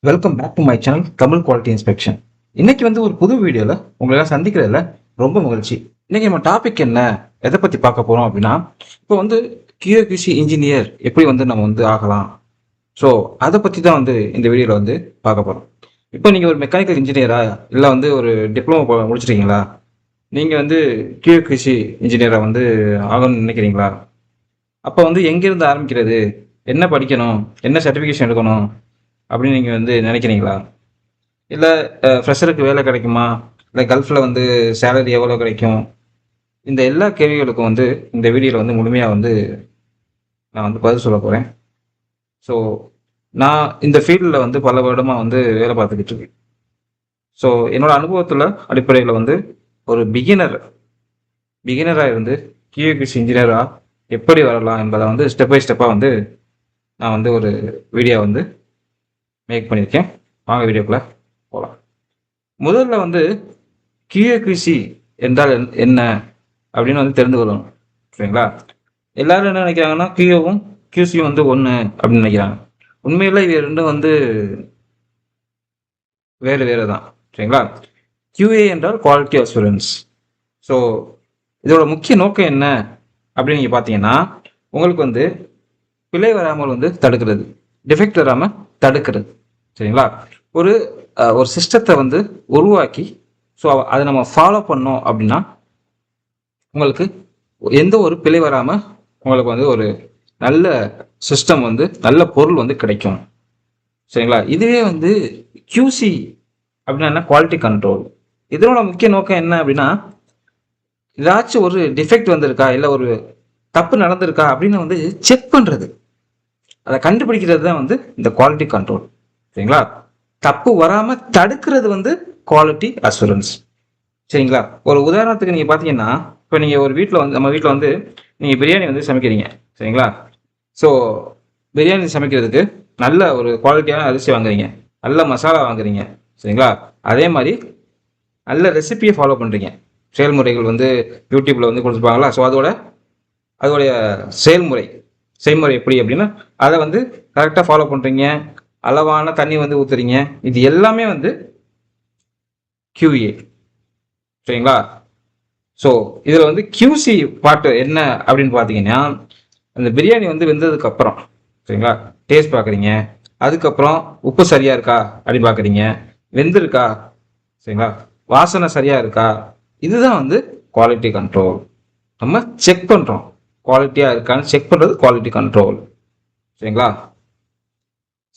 Welcome back to my channel Tamil quality inspection. இன்னைக்கு வந்து ஒரு புது வீடியோவில் உங்களை சந்திக்கிறதுல ரொம்ப மகிழ்ச்சி. இன்னைக்கு நம்ம டாபிக் என்ன, எதை பற்றி பார்க்க போகிறோம் அப்படின்னா, இப்போ வந்து QAQC இன்ஜினியர் எப்படி வந்து நம்ம வந்து ஆகலாம். ஸோ அதை பற்றி தான் வந்து இந்த வீடியோவில் வந்து பார்க்க போகிறோம். இப்போ நீங்கள் ஒரு மெக்கானிக்கல் இன்ஜினியரா இல்லை வந்து ஒரு டிப்ளமோ முடிச்சிருக்கீங்களா, நீங்கள் வந்து QAQC இன்ஜினியராக வந்து ஆகணும்னு நினைக்கிறீங்களா? அப்போ வந்து எங்கேருந்து ஆரம்பிக்கிறது, என்ன படிக்கணும், என்ன சர்டிஃபிகேஷன் எடுக்கணும் அப்படின்னு நீங்கள் வந்து நினைக்கிறீங்களா? இல்லை ஃப்ரெஷருக்கு வேலை கிடைக்குமா, இல்லை கல்ஃபில் வந்து சேலரி எவ்வளோ கிடைக்கும், இந்த எல்லா கேள்விகளுக்கும் வந்து இந்த வீடியோவில் வந்து முழுமையாக வந்து நான் வந்து பதில் சொல்ல போகிறேன். ஸோ நான் இந்த ஃபீல்டில் வந்து பல வருடமாக வந்து வேலை பார்த்துக்கிட்டு இருக்கேன். ஸோ என்னோட அனுபவத்தில் அடிப்படையில் வந்து ஒரு பிகினராக இருந்து QAQC இன்ஜினியராக எப்படி வரலாம் என்பதை வந்து ஸ்டெப் பை ஸ்டெப்பாக வந்து நான் வந்து ஒரு வீடியோ வந்து மேக் பண்ணியிருக்கேன். வாங்க வீடியோக்குள்ள போகலாம். முதல்ல வந்து QAQC என்றால் என்ன அப்படின்னு வந்து தெரிந்து கொள்ளணும். சரிங்களா? எல்லாரும் என்ன நினைக்கிறாங்கன்னா, QAவும் QCயும் வந்து ஒன்று அப்படின்னு நினைக்கிறாங்க. உண்மையில் இது ரெண்டும் வந்து வேறு வேறு தான். சரிங்களா? QA என்றால் குவாலிட்டி அஷூரன்ஸ். ஸோ இதோட முக்கிய நோக்கம் என்ன அப்படின்னு நீங்கள் பார்த்தீங்கன்னா, உங்களுக்கு வந்து பிழை வராமல் வந்து தடுக்கிறது, டிஃபெக்ட் வராமல் தடுக்கிறது. சரிங்களா? ஒரு ஒரு சிஸ்டத்தை வந்து உருவாக்கி ஸோ அதை நம்ம ஃபாலோ பண்ணோம் அப்படின்னா உங்களுக்கு எந்த ஒரு பிழை வராமல் உங்களுக்கு வந்து ஒரு நல்ல சிஸ்டம் வந்து நல்ல பொருள் வந்து கிடைக்கும். சரிங்களா? இதுவே வந்து QC அப்படின்னா என்ன, குவாலிட்டி கண்ட்ரோல். இதனோட முக்கிய நோக்கம் என்ன அப்படின்னா, ஏதாச்சும் ஒரு டிஃபெக்ட் வந்திருக்கா, இல்லை ஒரு தப்பு நடந்திருக்கா அப்படின்னு வந்து செக் பண்ணுறது, அதை கண்டுபிடிக்கிறது தான் வந்து இந்த குவாலிட்டி கண்ட்ரோல். சரிங்களா? தப்பு வராம தடுக்கிறது வந்து குவாலிட்டி அஷூரன்ஸ். சரிங்களா? ஒரு உதாரணத்துக்கு நீங்க பாத்தீங்கன்னா, இப்போ நீங்க ஒரு வீட்டில் வந்து நம்ம வீட்டில் வந்து நீங்க பிரியாணி வந்து சமைக்கிறீங்க. சரிங்களா? ஸோ பிரியாணி சமைக்கிறதுக்கு நல்ல ஒரு குவாலிட்டியான அரிசி வாங்குறீங்க, நல்ல மசாலா வாங்குறீங்க. சரிங்களா? அதே மாதிரி நல்ல ரெசிபியை ஃபாலோ பண்றீங்க. செயல்முறைகள் வந்து யூடியூப்ல வந்து கொடுத்துருப்பாங்களா, ஸோ அதோடைய செய்முறை எப்படி அப்படின்னா அதை வந்து கரெக்டாக ஃபாலோ பண்ணுறீங்க, அளவான தண்ணி வந்து ஊற்றுறீங்க. இது எல்லாமே வந்து QA. சரிங்களா? ஸோ இதில் வந்து QC பார்ட் என்ன அப்படின்னு பார்த்தீங்கன்னா, அந்த பிரியாணி வந்து வெந்ததுக்கு அப்புறம் சரிங்களா டேஸ்ட் பார்க்குறீங்க, அதுக்கப்புறம் உப்பு சரியா இருக்கா அப்படின்னு பார்க்குறீங்க, வெந்திருக்கா, சரிங்களா, வாசனை சரியா இருக்கா. இதுதான் வந்து குவாலிட்டி கண்ட்ரோல். நம்ம செக் பண்ணுறோம், குவாலிட்டியாக இருக்கான்னு செக் பண்ணுறது குவாலிட்டி கண்ட்ரோல். சரிங்களா?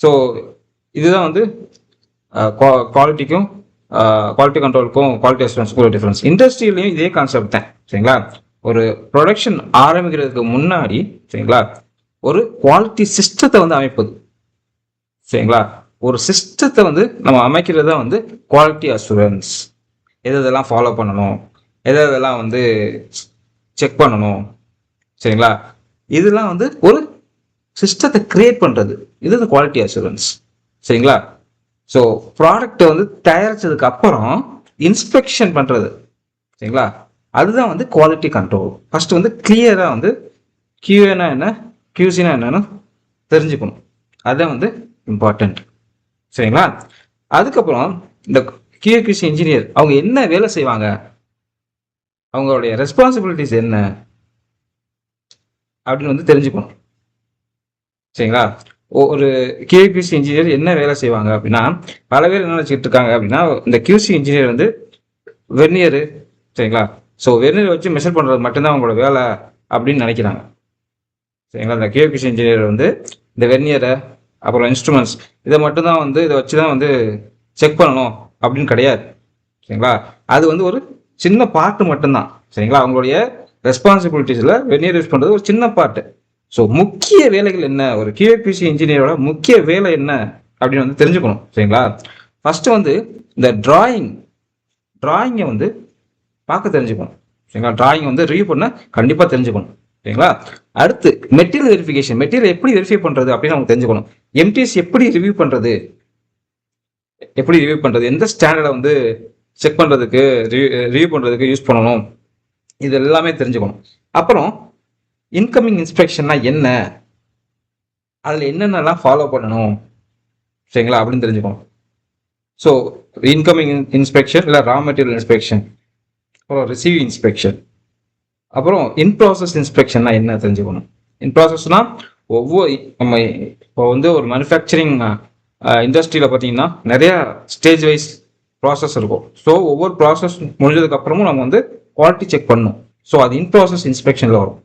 ஸோ இதுதான் வந்து குவாலிட்டிக்கும் குவாலிட்டி கண்ட்ரோலுக்கும் குவாலிட்டி அஷூரன்ஸுக்கும் ஒரு டிஃபரன்ஸ். இண்டஸ்ட்ரியிலையும் இதே கான்செப்ட் தான். சரிங்களா? ஒரு ப்ரொடக்ஷன் ஆரம்பிக்கிறதுக்கு முன்னாடி சரிங்களா ஒரு குவாலிட்டி சிஸ்டத்தை வந்து அமைப்பது. சரிங்களா? ஒரு சிஸ்டத்தை வந்து நம்ம அமைக்கிறது தான் வந்து குவாலிட்டி அஷூரன்ஸ். எதெல்லாம் ஃபாலோ பண்ணணும், எதெல்லாம் வந்து செக் பண்ணணும். சரிங்களா? இதெல்லாம் வந்து ஒரு சிஸ்டத்தை கிரியேட் பண்றது, இது குவாலிட்டி அஷூரன்ஸ். சரிங்களா? ஸோ ப்ராடக்டை வந்து தயாரிச்சதுக்கு அப்புறம் இன்ஸ்பெக்ஷன் பண்றது. சரிங்களா? அதுதான் வந்து குவாலிட்டி கண்ட்ரோல். ஃபர்ஸ்ட் வந்து கிளியரா வந்து QAனா என்ன, QCனா என்னன்னு தெரிஞ்சுக்கணும். அதுதான் வந்து இம்பார்ட்டன்ட். சரிங்களா? அதுக்கப்புறம் இந்த QAQC இன்ஜினியர் அவங்க என்ன வேலை செய்வாங்க, அவங்களுடைய ரெஸ்பான்சிபிலிட்டிஸ் என்ன அப்படின்னு வந்து தெரிஞ்சுக்கணும். சரிங்களா? ஒரு QAQC இன்ஜினியர் என்ன வேலை செய்வாங்க அப்படின்னா, பல பேர் என்ன நினைச்சிட்டு இருக்காங்க அப்படின்னா, இந்த QC இன்ஜினியர் வந்து வெர்னியரு. சரிங்களா? ஸோ வெர்னியர் வச்சு மெஷர் பண்றது மட்டும்தான் அவங்களோட வேலை அப்படின்னு நினைக்கிறாங்க. சரிங்களா? இந்த QAQC இன்ஜினியர் வந்து இந்த வெர்னியரை அப்புறம் இன்ஸ்ட்ருமெண்ட்ஸ் இதை மட்டும்தான் வந்து இதை வச்சு தான் வந்து செக் பண்ணணும் அப்படின்னு கிடையாது. சரிங்களா? அது வந்து ஒரு சின்ன பார்ட் மட்டும்தான். சரிங்களா? அவங்களுடைய ரெஸ்பான்சிபிலிட்டிஸில் வெர்னியர் யூஸ் பண்ணுறது ஒரு சின்ன பார்ட்டு. ஸோ முக்கிய வேலைகள் என்ன, ஒரு QAQC இன்ஜினியரோட முக்கிய வேலை என்ன அப்படின்னு வந்து தெரிஞ்சுக்கணும். சரிங்களா? ஃபர்ஸ்ட் வந்து இந்த டிராயிங்கை வந்து பார்க்க தெரிஞ்சுக்கணும். சரிங்களா? டிராயிங் வந்து ரிவ்யூ பண்ண கண்டிப்பாக தெரிஞ்சுக்கணும். சரிங்களா? அடுத்து மெட்டீரியல் வெரிஃபிகேஷன், மெட்டீரியல் எப்படி வெரிஃபை பண்ணுறது அப்படின்னு அவங்க தெரிஞ்சுக்கணும். MTS எப்படி ரிவ்யூ பண்ணுறது, எந்த ஸ்டாண்டர்டை வந்து செக் பண்ணுறதுக்கு ரிவ்யூ பண்ணுறதுக்கு யூஸ் பண்ணணும், இது எல்லாமே தெரிஞ்சுக்கணும். அப்புறம் இன்கமிங் இன்ஸ்பெக்ஷன்னா என்ன, அதில் என்னென்னலாம் ஃபாலோ பண்ணணும், சரிங்களா அப்படின்னு தெரிஞ்சுக்கணும். ஸோ இன்கமிங் இன்ஸ்பெக்ஷன் இல்லை ரா மெட்டீரியல் இன்ஸ்பெக்ஷன், அப்புறம் ரிசீவ் இன்ஸ்பெக்ஷன், அப்புறம் இன் ப்ராசஸ் இன்ஸ்பெக்ஷன்னா என்ன தெரிஞ்சுக்கணும். இன் ப்ராசஸ்னா ஒவ்வொரு நம்ம இப்போ வந்து ஒரு மேனுஃபேக்சரிங் இண்டஸ்ட்ரியில் பார்த்தீங்கன்னா நிறைய ஸ்டேஜ் வைஸ் ப்ராசஸ் இருக்கும். ஸோ ஒவ்வொரு ப்ராசஸ் முடிஞ்சதுக்கு அப்புறமும் நம்ம வந்து குவாலிட்டி செக் பண்ணணும். ஸோ அது இன் ப்ராசஸ் இன்ஸ்பெக்ஷனில் வரும்.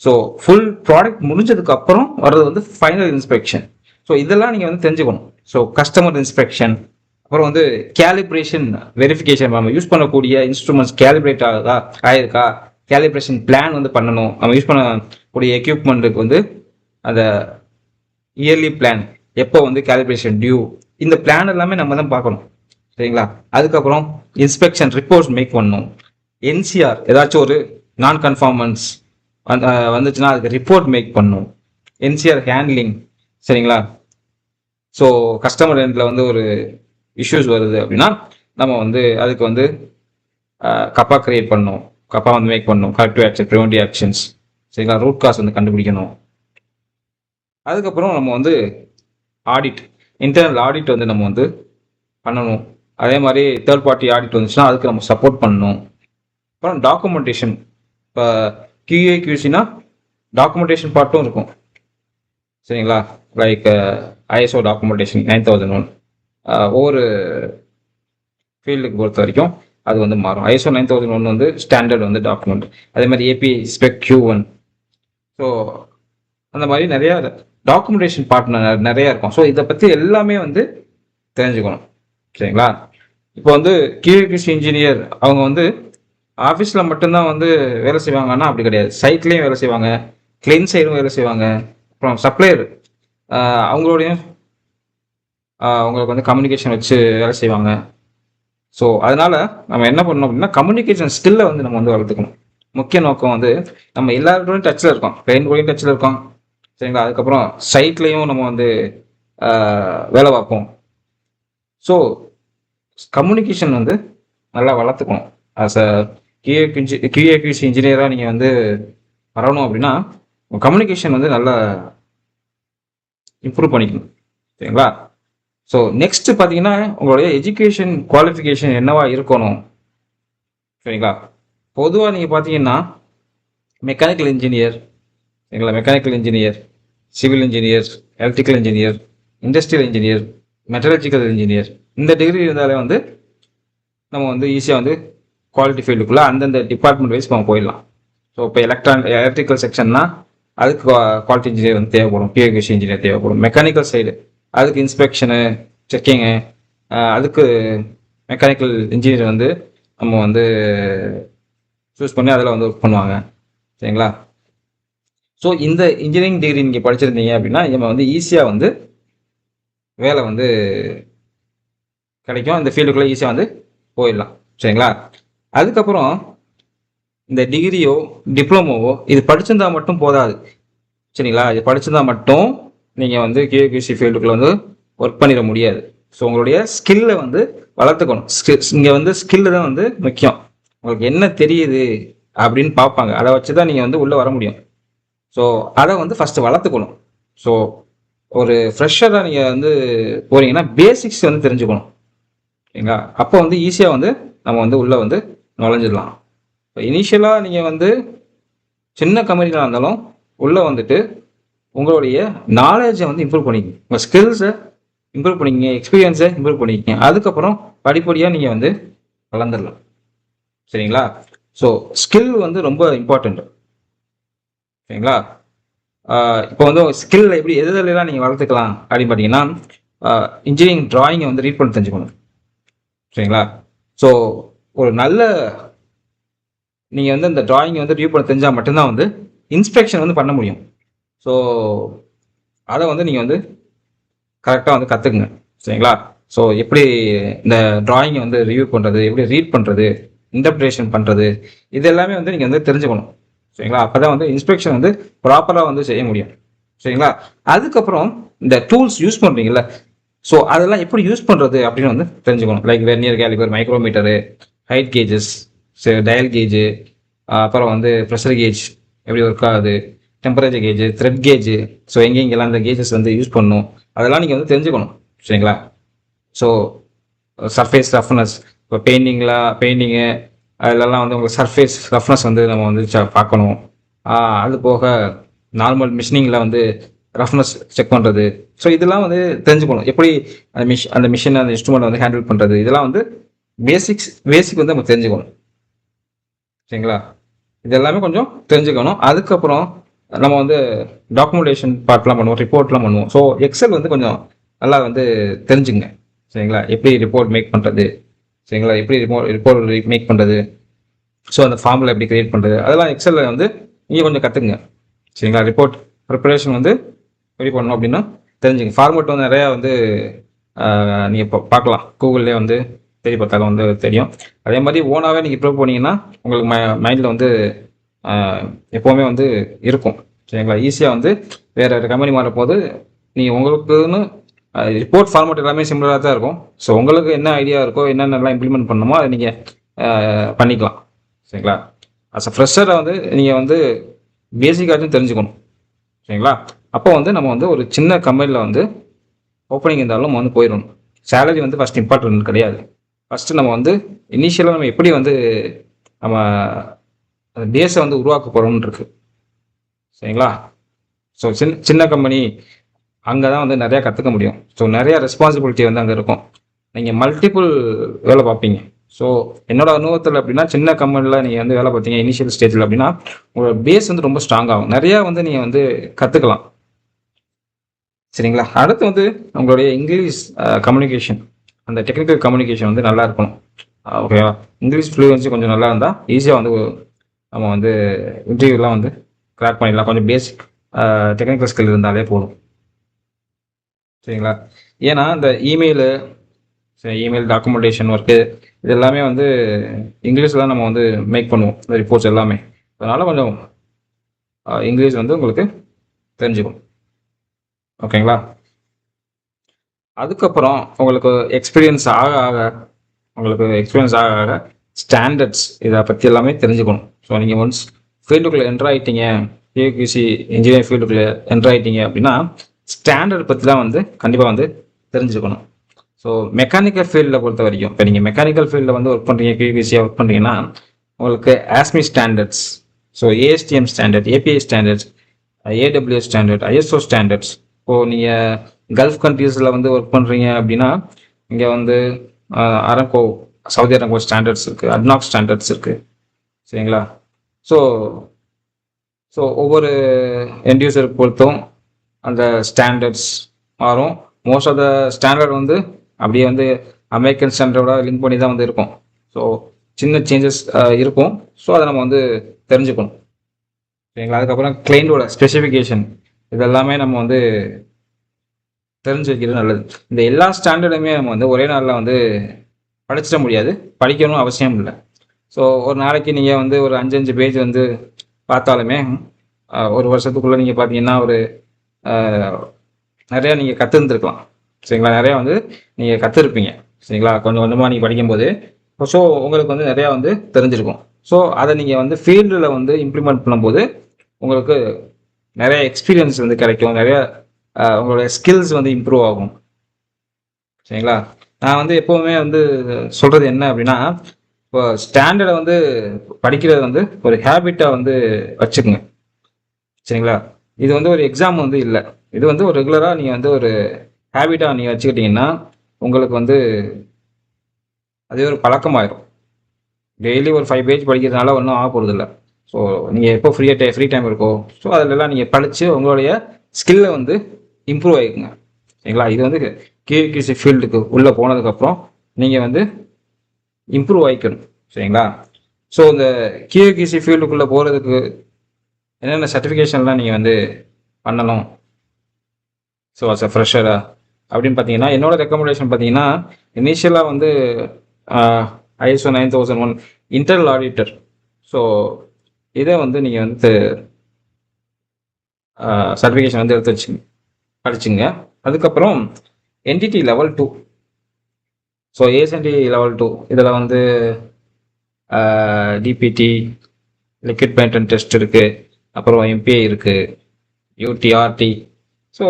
ஸோ ஃபுல் ப்ராடக்ட் முடிஞ்சதுக்கு அப்புறம் வர்றது வந்து ஃபைனல் இன்ஸ்பெக்ஷன். ஸோ இதெல்லாம் நீங்கள் வந்து தெரிஞ்சுக்கணும். ஸோ கஸ்டமர் இன்ஸ்பெக்ஷன், அப்புறம் வந்து கேலிப்ரேஷன் வெரிஃபிகேஷன், நம்ம யூஸ் பண்ணக்கூடிய இன்ஸ்ட்ருமெண்ட்ஸ் கேலிப்ரேட் ஆயிருக்கா, கேலிப்ரேஷன் பிளான் வந்து பண்ணணும். நம்ம யூஸ் பண்ணக்கூடிய எக்யூப்மெண்ட்டுக்கு வந்து அந்த இயர்லி பிளான், எப்போ வந்து கேலிப்ரேஷன் டியூ, இந்த பிளான் எல்லாமே நம்ம தான் பார்க்கணும். சரிங்களா. அதுக்கப்புறம் இன்ஸ்பெக்ஷன் ரிப்போர்ட்ஸ் மேக் பண்ணணும். என்சிஆர் ஏதாச்சும் ஒரு நான் கன்ஃபார்மன்ஸ் வந்துச்சுன்னா அதுக்கு ரிப்போர்ட் மேக் பண்ணணும். NCR handling. சரிங்களா. ஸோ கஸ்டமர் எண்டில் வந்து ஒரு இஷ்யூஸ் வருது அப்படின்னா நம்ம வந்து அதுக்கு வந்து கப்பா கிரியேட் பண்ணணும், கப்பா வந்து மேக் பண்ணணும், கரெக்டிவ் ஆக்ஷன், ப்ரிவென்டிவ் ஆக்ஷன்ஸ். சரிங்களா. ரூட் காஸ் வந்து கண்டுபிடிக்கணும். அதுக்கப்புறம் நம்ம வந்து ஆடிட், இன்டர்னல் ஆடிட் வந்து நம்ம வந்து பண்ணணும். அதே மாதிரி தேர்ட் பார்ட்டி ஆடிட் வந்துச்சுன்னா அதுக்கு நம்ம சப்போர்ட் பண்ணணும். அப்புறம் டாக்குமெண்டேஷன், இப்போ QA QCனா டாக்குமெண்டேஷன் பார்ட்டும் இருக்கும். சரிங்களா. லைக் ISO டாக்குமெண்டேஷன் 9001 ஒவ்வொரு ஃபீல்டுக்கு பொறுத்த வரைக்கும் அது வந்து மாறும். ISO 9001 வந்து ஸ்டாண்டர்ட் வந்து டாக்குமெண்ட். அதே மாதிரி API ஸ்பெக் Q1. ஸோ அந்த மாதிரி நிறைய டாக்குமெண்டேஷன் பார்ட்னர் நிறைய இருக்கும். ஸோ இதை பற்றி எல்லாமே வந்து தெரிஞ்சுக்கணும். சரிங்களா. இப்போ வந்து QA/QC இன்ஜினியர் அவங்க வந்து ஆஃபீஸில் மட்டும்தான் வந்து வேலை செய்வாங்கன்னா அப்படி கிடையாது. சைட்லேயும் வேலை செய்வாங்க, கிளைண்ட் சைடும் வேலை செய்வாங்க, அப்புறம் சப்ளையர் அவங்களோடையும் அவங்களுக்கு வந்து கம்யூனிகேஷன் வச்சு வேலை செய்வாங்க. ஸோ அதனால நம்ம என்ன பண்ணணும் அப்படின்னா கம்யூனிகேஷன் ஸ்கில்லை வந்து நம்ம வந்து வளர்த்துக்கணும். முக்கிய நோக்கம் வந்து நம்ம எல்லாரோடையும் டச்சில் இருக்கோம், கிளைண்ட் கூடயும் டச்சில் இருக்கோம். சரிங்களா. அதுக்கப்புறம் சைட்லேயும் நம்ம வந்து வேலை பார்ப்போம். ஸோ கம்யூனிகேஷன் வந்து நல்லா வளர்த்துக்கணும். ஆஸ் அ QA/QC இன்ஜினியராக நீங்கள் வந்து வரணும் அப்படின்னா கம்யூனிகேஷன் வந்து நல்லா இம்ப்ரூவ் பண்ணிக்கணும். சரிங்களா. ஸோ நெக்ஸ்ட் பார்த்தீங்கன்னா உங்களுடைய எஜுகேஷன் குவாலிஃபிகேஷன் என்னவா இருக்கணும். சரிங்களா. பொதுவாக நீங்கள் பார்த்தீங்கன்னா மெக்கானிக்கல் இன்ஜினியர், சரிங்களா, mechanical engineer, civil engineer, electrical engineer, industrial engineer, metallurgical engineer, இந்த டிகிரி இருந்தாலே வந்து நம்ம வந்து ஈஸியாக வந்து குவாலிட்டி ஃபீல்டுக்குள்ளே அந்தந்த டிபார்ட்மெண்ட் வைஸ் நம்ம போயிடலாம். ஸோ இப்போ எலக்ட்ரிக்கல் செக்ஷன்னா அதுக்கு குவாலிட்டி இன்ஜினியர் வந்து தேவைப்படும், QA/QC இன்ஜினியர் தேவைப்படும். மெக்கானிக்கல் சைடு அதுக்கு இன்ஸ்பெக்ஷனு, செக்கிங்கு, அதுக்கு மெக்கானிக்கல் இன்ஜினியர் வந்து நம்ம வந்து சூஸ் பண்ணி அதில் வந்து ஒர்க் பண்ணுவாங்க. சரிங்களா. ஸோ இந்த இன்ஜினியரிங் டிகிரி நீங்கள் படிச்சிருந்தீங்க அப்படின்னா நம்ம வந்து ஈஸியாக வந்து வேலை வந்து கிடைக்கும், இந்த ஃபீல்டுக்குள்ளே ஈஸியாக வந்து போயிடலாம். சரிங்களா. அதுக்கப்புறம் இந்த டிகிரியோ டிப்ளமோவோ இது படிச்சிருந்தா மட்டும் போதாது. சரிங்களா. இது படிச்சிருந்தா மட்டும் நீங்கள் வந்து QA/QC ஃபீல்டுக்குள்ளே வந்து ஒர்க் பண்ணிட முடியாது. ஸோ உங்களுடைய ஸ்கில்லை வந்து வளர்த்துக்கணும். இங்கே வந்து ஸ்கில்லு தான் வந்து முக்கியம். உங்களுக்கு என்ன தெரியுது அப்படின்னு பார்ப்பாங்க, அதை வச்சு தான் நீங்கள் வந்து உள்ளே வர முடியும். ஸோ அதை வந்து ஃபஸ்ட்டு வளர்த்துக்கணும். ஸோ ஒரு ஃப்ரெஷராக நீங்கள் வந்து போகிறீங்கன்னா பேசிக்ஸ் வந்து தெரிஞ்சுக்கணும். சரிங்களா. அப்போ வந்து ஈஸியாக வந்து நம்ம வந்து உள்ளே வந்து நுழைஞ்சிடலாம். இப்போ இனிஷியலாக நீங்கள் வந்து சின்ன கம்பெனிகளாக இருந்தாலும் உள்ளே வந்துட்டு உங்களுடைய நாலேஜை வந்து இம்ப்ரூவ் பண்ணிக்கங்க, உங்கள் ஸ்கில்ஸை இம்ப்ரூவ் பண்ணிக்கங்க, எக்ஸ்பீரியன்ஸை இம்ப்ரூவ் பண்ணிக்கங்க. அதுக்கப்புறம் படிப்படியாக நீங்கள் வந்து வளர்ந்துடலாம். சரிங்களா. ஸோ ஸ்கில் வந்து ரொம்ப இம்பார்ட்டண்ட். சரிங்களா. இப்போ வந்து ஸ்கில் எப்படி எதுலாம் நீங்கள் வளர்த்துக்கலாம் அப்படின்னு பார்த்தீங்கன்னா இன்ஜினியரிங் டிராயிங்கை வந்து ரீட் பண்ண தெரிஞ்சுக்கணும். சரிங்களா. ஸோ ஒரு நல்ல நீங்கள் வந்து இந்த டிராயிங்கை வந்து ரிவ்யூ பண்ண தெரிஞ்சால் மட்டும்தான் வந்து இன்ஸ்பெக்ஷன் வந்து பண்ண முடியும். ஸோ அதை வந்து நீங்கள் வந்து கரெக்டாக வந்து கற்றுக்குங்க. சரிங்களா. ஸோ எப்படி இந்த டிராயிங்கை வந்து ரிவ்யூ பண்ணுறது, எப்படி ரீட் பண்ணுறது, இன்டர்பிரேஷன் பண்ணுறது, இது எல்லாமே வந்து நீங்கள் வந்து தெரிஞ்சுக்கணும். சரிங்களா. அப்போ தான் வந்து இன்ஸ்பெக்ஷன் வந்து ப்ராப்பராக வந்து செய்ய முடியும். சரிங்களா. அதுக்கப்புறம் இந்த டூல்ஸ் யூஸ் பண்ணுறீங்கள, ஸோ அதெல்லாம் எப்படி யூஸ் பண்ணுறது அப்படின்னு வந்து தெரிஞ்சுக்கணும். Like vernier caliper, micrometer, height gauges, dial gauge, அப்புறம் வந்து ப்ரெஷர் கேஜ் எப்படி ஒர்க் ஆகுது, temperature gauge, thread gauge, so எங்கெங்கெல்லாம் இந்த கேஜஸ் வந்து யூஸ் பண்ணணும் அதெல்லாம் நீங்கள் வந்து தெரிஞ்சுக்கணும். சரிங்களா. ஸோ சர்ஃபேஸ் ரஃப்னஸ், இப்போ பெயிண்டிங்கு அதிலெல்லாம் வந்து உங்களுக்கு சர்ஃபேஸ் ரஃப்னஸ் வந்து நம்ம வந்து பார்க்கணும். அது போக நார்மல் மிஷினிங்கில் வந்து ரஃப்னஸ் செக் பண்ணுறது. ஸோ இதெல்லாம் வந்து தெரிஞ்சுக்கணும். எப்படி அந்த மிஷின் அந்த இன்ஸ்ட்ருமெண்ட் வந்து ஹேண்டில் பண்ணுறது, இதெல்லாம் வந்து பேசிக் வந்து நம்ம தெரிஞ்சுக்கணும். சரிங்களா. இது எல்லாமே கொஞ்சம் தெரிஞ்சுக்கணும். அதுக்கப்புறம் நம்ம வந்து டாக்குமெண்டேஷன் பார்ட்லாம் பண்ணுவோம், ரிப்போர்ட்லாம் பண்ணுவோம். ஸோ எக்ஸல் வந்து கொஞ்சம் நல்லா வந்து தெரிஞ்சுங்க. சரிங்களா. எப்படி ரிப்போர்ட் மேக் பண்ணுறது, சரிங்களா, எப்படி ரிப்போர்ட் மேக் பண்ணுறது, ஸோ அந்த ஃபார்முலா எப்படி கிரியேட் பண்ணுறது, அதெல்லாம் எக்ஸலில் வந்து நீங்கள் கொஞ்சம் கற்றுக்குங்க. சரிங்களா. ரிப்போர்ட் ப்ரிப்பரேஷன் வந்து எப்படி பண்ணணும் அப்படின்னா தெரிஞ்சுங்க. ஃபார்மேட் வந்து நிறையா வந்து நீங்கள் இப்போ பார்க்கலாம், கூகுள்லேயே வந்து தேடி பார்த்தாலும் வந்து தெரியும். அதே மாதிரி ஓனாகவே நீங்கள் ப்ரிப்பேர் பண்ணிங்கன்னா உங்களுக்கு மைண்டில் வந்து எப்போவுமே வந்து இருக்கும். சரிங்களா. ஈஸியாக வந்து வேறு கம்பெனி மாறும்போது நீங்கள் உங்களுக்குன்னு ரிப்போர்ட் ஃபார்மேட் எல்லாமே சிமிலராக தான் இருக்கும். ஸோ உங்களுக்கு என்ன ஐடியா இருக்கோ, என்னென்னலாம் இம்ப்ளிமெண்ட் பண்ணணுமோ அதை நீங்கள் பண்ணிக்கலாம். சரிங்களா. அஸ் அ ஃப்ரெஷரை வந்து நீங்கள் வந்து பேசிக்காச்சும் தெரிஞ்சுக்கணும். சரிங்களா. அப்போ வந்து நம்ம வந்து ஒரு சின்ன கம்பெனியில் வந்து ஓப்பனிங் இருந்தாலும் நம்ம வந்து போயிடணும். சேலரி வந்து ஃபஸ்ட் இம்பார்ட்டன்ட் கிடையாது. ஃபஸ்ட்டு நம்ம வந்து இனிஷியலாக நம்ம எப்படி வந்து நம்ம பேஸை வந்து உருவாக்க போகிறோம்னு இருக்கு. சரிங்களா. ஸோ சின்ன கம்பெனி அங்கே தான் வந்து நிறையா கற்றுக்க முடியும். ஸோ நிறையா ரெஸ்பான்சிபிலிட்டி வந்து அங்கே இருக்கும். நீங்கள் மல்டிபிள் வேலை பார்ப்பீங்க. ஸோ என்னோட அனுபவத்தில் அப்படின்னா சின்ன கம்பெனியில் நீங்கள் வந்து வேலை பார்த்தீங்க இனிஷியல் ஸ்டேஜில் அப்படின்னா உங்களோட பேஸ் வந்து ரொம்ப ஸ்ட்ராங் ஆகும். நிறையா வந்து நீங்கள் வந்து கற்றுக்கலாம். சரிங்களா. அடுத்து வந்து உங்களுடைய இங்கிலீஷ் கம்யூனிகேஷன், அந்த டெக்னிக்கல் கம்யூனிகேஷன் வந்து நல்லா இருக்கணும். ஓகேவா. இங்கிலீஷ் ஃப்ளூயன்சி கொஞ்சம் நல்லா இருந்தால் ஈஸியாக வந்து நம்ம வந்து இன்டர்வியூலாம் வந்து கிராக் பண்ணிடலாம். கொஞ்சம் பேசிக் டெக்னிக்கல் ஸ்கில் இருந்தாலே போதும். சரிங்களா. ஏன்னா இந்த இமெயில் டாக்குமெண்டேஷன் ஒர்க்கு இது எல்லாமே வந்து இங்கிலீஷில் தான் நம்ம வந்து மேக் பண்ணுவோம், இந்த ரிப்போர்ட்ஸ் எல்லாமே. அதனால் கொஞ்சம் இங்கிலீஷ் வந்து உங்களுக்கு தெரிஞ்சுக்கணும். ஓகேங்களா. அதுக்கப்புறம் உங்களுக்கு எக்ஸ்பீரியன்ஸ் ஆக ஸ்டாண்டர்ட்ஸ் இதை பற்றி எல்லாமே தெரிஞ்சுக்கணும். ஸோ நீங்கள் ஒன்ஸ் ஃபீல்டுக்குள்ளே என்ட்ரு ஆகிட்டீங்க, QAQC இன்ஜினியரிங் ஃபீல்டுக்குள்ளே என்ட்ரு ஆகிட்டீங்க அப்படின்னா ஸ்டாண்டர்ட் பற்றி தான் வந்து கண்டிப்பாக வந்து தெரிஞ்சுக்கணும். ஸோ மெக்கானிக்கல் ஃபீல்டில் பொறுத்த வரைக்கும், இப்போ நீங்கள் மெக்கானிக்கல் ஃபீல்டில் வந்து ஒர்க் பண்ணுறீங்க, QAQCயாக ஒர்க் பண்ணுறீங்கன்னா உங்களுக்கு ASME standards, so ASTM standard, API standards, AWS standard, ISO standards. இப்போது நீங்கள் கல்ஃப் கண்ட்ரீஸில் வந்து ஒர்க் பண்ணுறீங்க அப்படின்னா இங்கே வந்து அரங்கோ, சவுதி அரங்கோ ஸ்டாண்டர்ட்ஸ் இருக்குது, அட்னாக் ஸ்டாண்டர்ட்ஸ் இருக்குது. சரிங்களா. ஸோ ஒவ்வொரு என்டியூசருக்கு பொறுத்தும் அந்த ஸ்டாண்டர்ட்ஸ் மாறும். மோஸ்ட் ஆஃப் த ஸ்டாண்டர்ட் வந்து அப்படியே வந்து அமெரிக்கன் ஸ்டாண்டர்டோட லிங்க் பண்ணி தான் வந்து இருக்கும். ஸோ சின்ன சேஞ்சஸ் இருக்கும். ஸோ அதை நம்ம வந்து தெரிஞ்சுக்கணும். சரிங்களா. அதுக்கப்புறம் கிளைண்டோட ஸ்பெசிஃபிகேஷன் இதெல்லாமே நம்ம வந்து தெரிஞ்சு வைக்கிறது நல்லது. இந்த எல்லா ஸ்டாண்டர்டுமே நம்ம வந்து ஒரே நாளில் வந்து படிச்சிட முடியாது, படிக்கணும் அவசியம் இல்லை. ஸோ ஒரு நாளைக்கு நீங்கள் வந்து ஒரு 5 பேஜ் வந்து பார்த்தாலுமே ஒரு வருஷத்துக்குள்ளே நீங்கள் பார்த்தீங்கன்னா ஒரு நிறையா நீங்கள் கற்றுருந்துருக்கலாம். சரிங்களா. நிறையா வந்து நீங்கள் கற்றுருப்பீங்க. சரிங்களா. கொஞ்சம் கொஞ்சமாக நீங்கள் படிக்கும்போது ஸோ உங்களுக்கு வந்து நிறையா வந்து தெரிஞ்சிருக்கும். ஸோ அதை நீங்கள் வந்து ஃபீல்டில் வந்து இம்ப்ளிமெண்ட் பண்ணும்போது உங்களுக்கு நிறைய எக்ஸ்பீரியன்ஸ் வந்து கிடைக்கும், நிறைய உங்களுடைய ஸ்கில்ஸ் வந்து இம்ப்ரூவ் ஆகும். சரிங்களா. நான் வந்து எப்போவுமே வந்து சொல்கிறது என்ன அப்படின்னா, இப்போ ஸ்டாண்டர்டை வந்து படிக்கிறது வந்து ஒரு ஹேபிட்டாக வந்து வச்சுக்கோங்க. சரிங்களா. இது வந்து ஒரு எக்ஸாம் வந்து இல்லை, இது வந்து ஒரு ரெகுலராக நீங்கள் வந்து ஒரு ஹேபிட்டாக நீங்கள் வச்சுக்கிட்டிங்கன்னா உங்களுக்கு வந்து அதே ஒரு பழக்கமாயிரும். டெய்லி ஒரு 5 பேஜ் படிக்கிறதுனால ஒன்றும் ஆக போகிறது இல்லை. ஸோ நீங்கள் எப்போ ஃப்ரீ டைம் இருக்கோ ஸோ அதிலெல்லாம் நீங்கள் படித்து உங்களுடைய ஸ்கில்லை வந்து இம்ப்ரூவ் ஆகிக்குங்க. சரிங்களா. இது வந்து QAQC ஃபீல்டுக்கு உள்ளே போனதுக்கப்புறம் நீங்கள் வந்து இம்ப்ரூவ் ஆகிக்கணும். சரிங்களா. ஸோ இந்த QAQC ஃபீல்டுக்குள்ளே போகிறதுக்கு என்னென்ன சர்டிஃபிகேஷன்லாம் நீங்கள் வந்து பண்ணணும், ஸோ அஸ் அ ஃப்ரெஷராக அப்படின்னு பார்த்தீங்கன்னா என்னோட ரெக்கமெண்டேஷன் பார்த்தீங்கன்னா இனிஷியலாக வந்து ISO 9001 இன்டர்னல் ஆடிட்டர். ஸோ இதை வந்து நீங்கள் வந்து சர்டிஃபிகேஷன் வந்து எடுத்து படிச்சுங்க. அதுக்கப்புறம் entity level 2, so ASNT level 2 இதில் வந்து DPT, லிக்விட் பேட்டன் டெஸ்ட் இருக்குது, அப்புறம் MPI இருக்குது, UTRT. ஸோ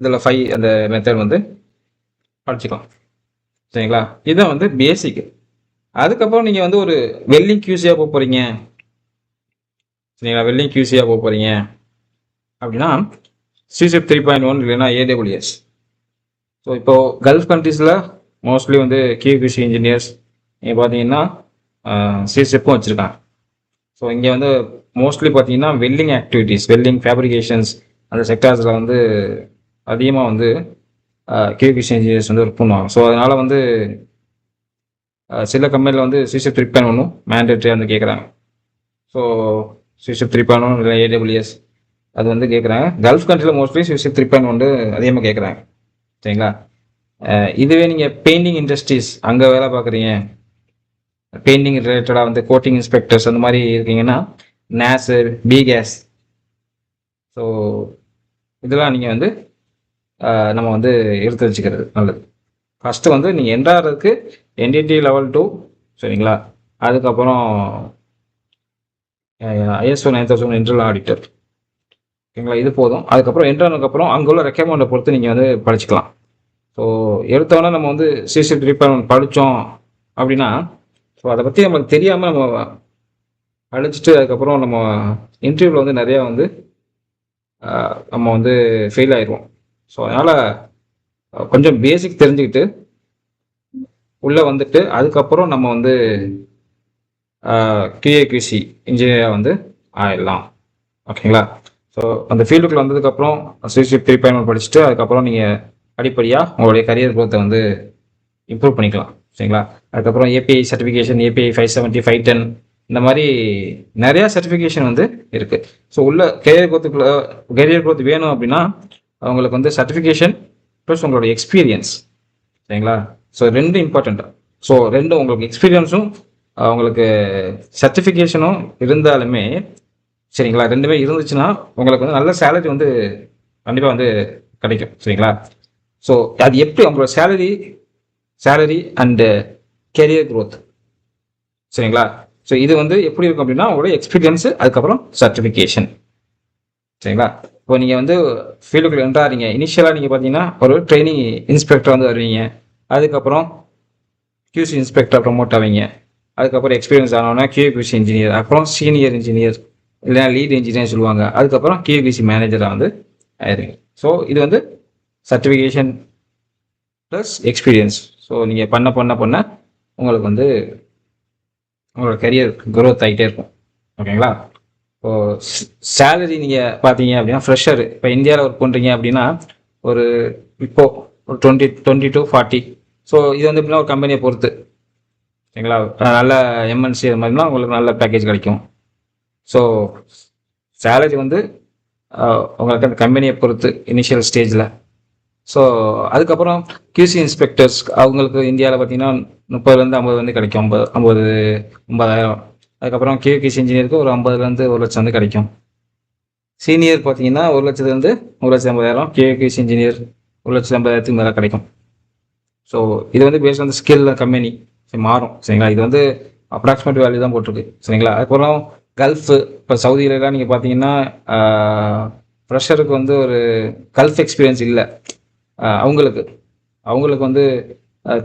இதில் 5 அந்த மெத்தட் வந்து படிச்சுக்கலாம். சரிங்களா? இதுதான் வந்து பேசிக். அதுக்கப்புறம் நீங்கள் வந்து ஒரு வெல்டிங் கியூசியாக போக போகிறீங்க. சரிங்களா? வெல்டிங் கியூசியாக போக போகிறீங்க அப்படின்னா சிசிஎஃப் 3.1 இல்லைன்னா ஏடபிள்யூஎஸ். ஸோ இப்போ கல்ஃப் கண்ட்ரீஸில் மோஸ்ட்லி வந்து கியூபிசி இன்ஜினியர்ஸ் நீங்கள் பார்த்தீங்கன்னா சிசிஎஃப்பும் வச்சுருக்காங்க. ஸோ இங்கே வந்து மோஸ்ட்லி பார்த்தீங்கன்னா வெல்டிங் ஆக்டிவிட்டீஸ், வெல்டிங் ஃபேப்ரிகேஷன்ஸ் அந்த செக்டார்ஸில் வந்து அதிகமாக வந்து கியூபிசி இன்ஜினியர்ஸ் வந்து ஒர்க் பண்ணுவாங்க. ஸோ அதனால் வந்து சில கம்பெனியில் வந்து சிசிஎஃப் 3.1 மேண்டேட்ரி வந்து கேட்குறாங்க. ஸோ சிசிஎஃப் 3.1 இல்லை ஏடபிள்யூஎஸ் அது வந்து கேட்குறாங்க. கல்ஃப் கண்ட்ரியில் மோஸ்ட்லி சிசிஎஃப் 3.1 வந்து அதிகமாக கேட்குறாங்க. சரிங்களா? இதுவே நீங்கள் பெயிண்டிங் இண்டஸ்ட்ரீஸ் அங்கே வேலை பார்க்குறீங்க, பெயிண்டிங் ரிலேட்டடாக வந்து கோட்டிங் இன்ஸ்பெக்டர்ஸ் அந்த மாதிரி இருக்கீங்கன்னா நேசர், பிகேஸ், ஸோ இதெல்லாம் நீங்கள் வந்து நம்ம வந்து எடுத்து வச்சுக்கிறது நல்லது. ஃபஸ்ட்டு வந்து நீங்கள் என்ட்ராகிறதுக்கு என்டிடி லெவல் 2, சரிங்களா? அதுக்கப்புறம் ISO 9000 இன்டர்னல் ஆடிட்டர், ஓகேங்களா? இது போதும். அதுக்கப்புறம் என்ட்ரானதுக்கப்புறம் அங்கே உள்ள ரெக்கமெண்டை பொறுத்து நீங்கள் வந்து படிச்சுக்கலாம். ஸோ எடுத்தோடனே நம்ம வந்து சிசிஎஃப் 3.1 படித்தோம் அப்படின்னா ஸோ அதை பற்றி நம்மளுக்கு தெரியாமல் நம்ம படிச்சுட்டு அதுக்கப்புறம் நம்ம இன்டர்வியூவில் வந்து நிறையா வந்து நம்ம வந்து ஃபெயில் ஆயிடுவோம். ஸோ அதனால் கொஞ்சம் பேசிக் தெரிஞ்சுக்கிட்டு உள்ளே வந்துட்டு அதுக்கப்புறம் நம்ம வந்து QA/QC இன்ஜினியராக வந்து ஆயிடலாம். ஓகேங்களா? ஸோ அந்த ஃபீல்டுக்குள்ள வந்ததுக்கப்புறம் சிசிஎஃப் 3.1 படிச்சுட்டு அதுக்கப்புறம் நீங்கள் படிப்படியாக உங்களுடைய கரியர் க்ரோத்தை வந்து இம்ப்ரூவ் பண்ணிக்கலாம். சரிங்களா? அதுக்கப்புறம் API சர்டிஃபிகேஷன், API 570, 510 இந்த மாதிரி நிறையா சர்டிஃபிகேஷன் வந்து இருக்குது. ஸோ உள்ள கரியர் க்ரோத் வேணும் அப்படின்னா அவங்களுக்கு வந்து சர்டிஃபிகேஷன் ப்ளஸ் உங்களோட எக்ஸ்பீரியன்ஸ். சரிங்களா? ஸோ ரெண்டு இம்பார்ட்டண்ட்டாக. ஸோ ரெண்டும் உங்களுக்கு எக்ஸ்பீரியன்ஸும் உங்களுக்கு சர்டிஃபிகேஷனும் இருந்தாலுமே, சரிங்களா, ரெண்டுமே இருந்துச்சுன்னா உங்களுக்கு வந்து நல்ல சேலரி வந்து கண்டிப்பாக வந்து கிடைக்கும். சரிங்களா? ஸோ அது எப்படி உங்களோட சேலரி அண்டு கெரியர் க்ரோத், சரிங்களா? ஸோ இது வந்து எப்படி இருக்கும் அப்படின்னா உங்களோட எக்ஸ்பீரியன்ஸு அதுக்கப்புறம் சர்டிஃபிகேஷன். சரிங்களா? இப்போ நீங்கள் வந்து ஃபீல்டுக்குள்ள என்ட்ராறீங்க. இனிஷியலாக நீங்கள் பார்த்தீங்கன்னா ஒரு ட்ரைனிங் இன்ஸ்பெக்டர் வந்து வருவீங்க. அதுக்கப்புறம் QC இன்ஸ்பெக்டர் ப்ரமோட் ஆவீங்க. அதுக்கப்புறம் எக்ஸ்பீரியன்ஸ் ஆனோன்னா QA/QC இன்ஜினியர், அப்புறம் சீனியர் இன்ஜினியர் இல்லைனா லீட் இன்ஜினியர் சொல்லுவாங்க. அதுக்கப்புறம் QA/QC மேனேஜராக வந்து ஆயிடுவீங்க. ஸோ இது வந்து சர்டிஃபிகேஷன் ப்ளஸ் எக்ஸ்பீரியன்ஸ். ஸோ நீங்கள் பண்ண உங்களுக்கு வந்து உங்களோட கரியர் க்ரோத் ஆகிட்டே இருக்கும். ஓகேங்களா? இப்போது சேலரி நீங்கள் பார்த்தீங்க அப்படின்னா ஃப்ரெஷர் இப்போ இந்தியாவில் ஒர்க் பண்ணுறீங்க அப்படின்னா ஒரு இப்போது ஒரு 20 to 40. ஸோ இது வந்து எப்படின்னா ஒரு கம்பெனியை பொறுத்து, சரிங்களா, நல்ல MNC அது மாதிரினா உங்களுக்கு நல்ல பேக்கேஜ் கிடைக்கும். ஸோ சேலரி வந்து உங்களுக்கு அந்த கம்பெனியை பொறுத்து இனிஷியல் ஸ்டேஜில். ஸோ அதுக்கப்புறம் QC இன்ஸ்பெக்டர்ஸ் அவங்களுக்கு இந்தியாவில் பார்த்தீங்கன்னா 30,000 50 வந்து கிடைக்கும். 50,000. அதுக்கப்புறம் QA/QC இன்ஜினியருக்கு ஒரு 50,000 1 லட்சம் வந்து கிடைக்கும். சீனியர் பார்த்தீங்கன்னா 1 லட்சத்துலேருந்து 1,50,000, QA/QC இன்ஜினியர் 1,50,000 மேலே கிடைக்கும். ஸோ இது வந்து பேஸ்ட் வந்து ஸ்கில் கம்பெனி மாறும். சரிங்களா? இது வந்து அப்ராக்சிமேட் வேல்யூ தான் போட்டிருக்கு. சரிங்களா? அதுக்கப்புறம் கல்ஃபு இப்போ சவுதியிலலாம் நீங்கள் பார்த்தீங்கன்னா ஃப்ரெஷருக்கு வந்து ஒரு கல்ஃப் எக்ஸ்பீரியன்ஸ் இல்லை. அவங்களுக்கு வந்து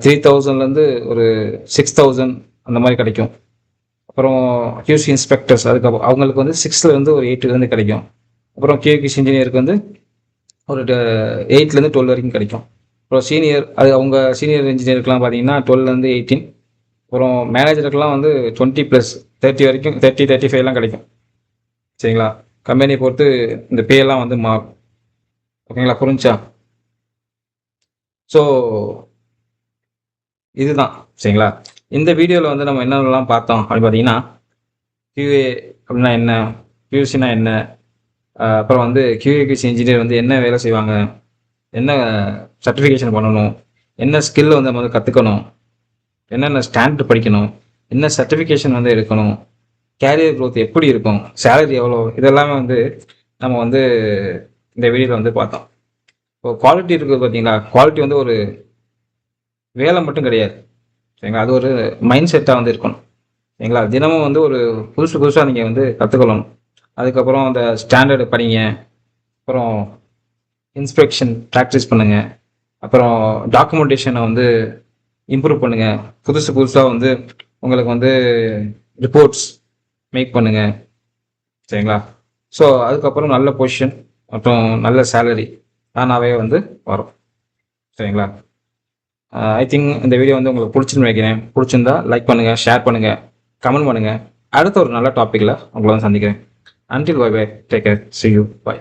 3,000லேருந்து ஒரு 6,000 அந்த மாதிரி கிடைக்கும். அப்புறம் QC இன்ஸ்பெக்டர்ஸ் அதுக்கப்புறம் அவங்களுக்கு வந்து 6லேருந்து ஒரு 8லேருந்து கிடைக்கும். அப்புறம் QA/QC இன்ஜினியருக்கு வந்து ஒரு 8லேருந்து 12 வரைக்கும் கிடைக்கும். அப்புறம் சீனியர் அவங்க சீனியர் இன்ஜினியருக்குலாம் பார்த்தீங்கன்னா 12லேருந்து 18. அப்புறம் மேனேஜருக்கெல்லாம் வந்து 20+, 30 வரைக்கும் 30, 35 கிடைக்கும். சரிங்களா? கம்பெனியை பொறுத்து இந்த பேலாம் வந்து மாறும். ஓகேங்களா? புரிஞ்சா? ஸோ இதுதான். சரிங்களா? இந்த வீடியோவில் வந்து நம்ம என்னென்னலாம் பார்த்தோம் அப்படின்னு பார்த்தீங்கன்னா QA அப்படின்னா என்ன, QCனா என்ன, அப்புறம் வந்து QA/QC இன்ஜினியர் வந்து என்ன வேலை செய்வாங்க, என்ன சர்டிஃபிகேஷன் பண்ணணும், என்ன ஸ்கில் வந்து நம்ம வந்து கற்றுக்கணும், என்னென்ன ஸ்டாண்டர்ட் படிக்கணும், என்ன சர்டிஃபிகேஷன் வந்து எடுக்கணும், கேரியர் க்ரோத் எப்படி இருக்கும், சேலரி எவ்வளோ, இதெல்லாமே வந்து நம்ம வந்து இந்த வீடியோவில் வந்து பார்த்தோம். இப்போ குவாலிட்டி இருக்குது பார்த்தீங்களா? குவாலிட்டி வந்து ஒரு வேலை மட்டும் கிடையாது. சரிங்களா? அது ஒரு மைண்ட் செட்டாக வந்து இருக்கணும். சரிங்களா? தினமும் வந்து ஒரு புதுசாக நீங்கள் வந்து கற்றுக்கணும். அதுக்கப்புறம் அந்த ஸ்டாண்டர்டு படிங்க. அப்புறம் இன்ஸ்பெக்ஷன் ப்ராக்டிஸ் பண்ணுங்கள். அப்புறம் டாக்குமெண்டேஷனை வந்து இம்ப்ரூவ் பண்ணுங்கள். புதுசாக வந்து உங்களுக்கு வந்து ரிப்போர்ட்ஸ் மேக் பண்ணுங்கள். சரிங்களா? ஸோ அதுக்கப்புறம் நல்ல பொசிஷன் அப்புறம் நல்ல சேலரி தானாகவே வந்து வரும். சரிங்களா? ஐ திங்க் இந்த வீடியோ வந்து உங்களுக்கு பிடிச்சிருந்து நினைக்கிறேன். பிடிச்சிருந்தா லைக் பண்ணுங்கள், ஷேர் பண்ணுங்கள், கமெண்ட் பண்ணுங்கள். அடுத்த ஒரு நல்ல டாப்பிக்கில் உங்களை வந்து சந்திக்கிறேன். Until bye bye, take care, see you, bye.